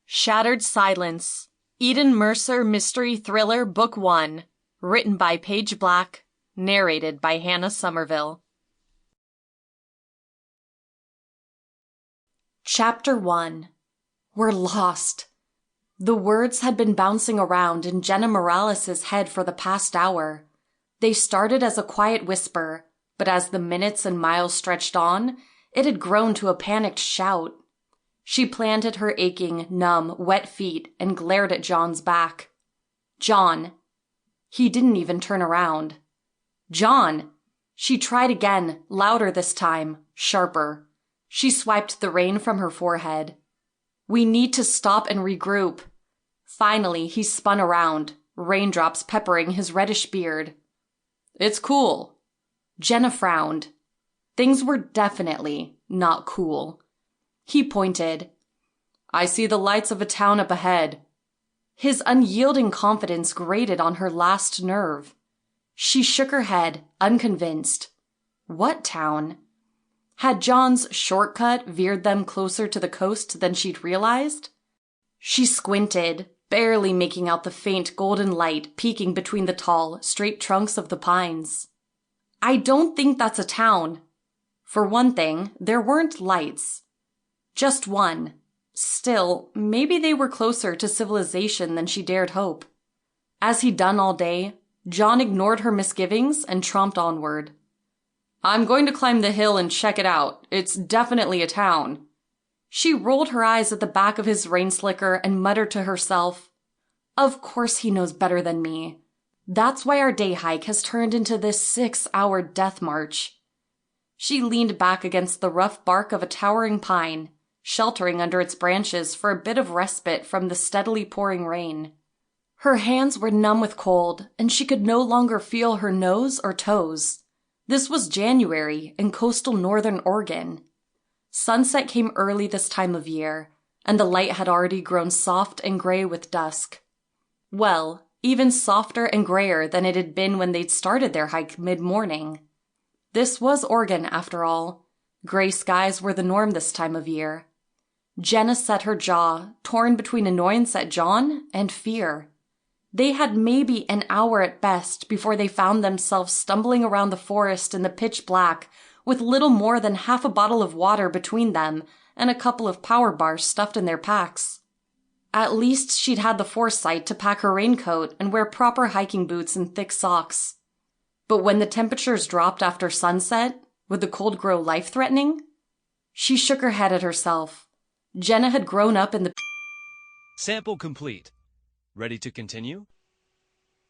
Shattered Silence, Eden Mercer Mystery Thriller Book 1, written by Paige Black, narrated by Hannah Somerville. Chapter 1. We're lost. The words had been bouncing around in Jenna Morales' head for the past hour. They started as a quiet whisper, but as the minutes and miles stretched on, it had grown to a panicked shout. She planted her aching, numb, wet feet and glared at John's back. John. He didn't even turn around. John! She tried again, louder this time, sharper. She swiped the rain from her forehead. We need to stop and regroup. Finally, he spun around, raindrops peppering his reddish beard. It's cool. Jenna frowned. Things were definitely not cool. He pointed. I see the lights of a town up ahead. His unyielding confidence grated on her last nerve. She shook her head, unconvinced. What town? Had John's shortcut veered them closer to the coast than she'd realized? She squinted, barely making out the faint golden light peeking between the tall, straight trunks of the pines. I don't think that's a town. For one thing, there weren't lights. Just one. Still, maybe they were closer to civilization than she dared hope. As he'd done all day, John ignored her misgivings and tromped onward. I'm going to climb the hill and check it out. It's definitely a town. She rolled her eyes at the back of his rain slicker and muttered to herself, Of course he knows better than me. That's why our day hike has turned into this 6-hour death march. She leaned back against the rough bark of a towering pine, sheltering under its branches for a bit of respite from the steadily pouring rain. Her hands were numb with cold, and she could no longer feel her nose or toes. This was January in coastal northern Oregon. Sunset came early this time of year, and the light had already grown soft and gray with dusk. Well, even softer and grayer than it had been when they'd started their hike mid-morning. This was Oregon, after all. Gray skies were the norm this time of year. Jenna set her jaw, torn between annoyance at John and fear. They had maybe an hour at best before they found themselves stumbling around the forest in the pitch black with little more than half a bottle of water between them and a couple of power bars stuffed in their packs. At least she'd had the foresight to pack her raincoat and wear proper hiking boots and thick socks. But when the temperatures dropped after sunset, would the cold grow life-threatening? She shook her head at herself. Jenna had grown up in the... Sample complete. Ready to continue?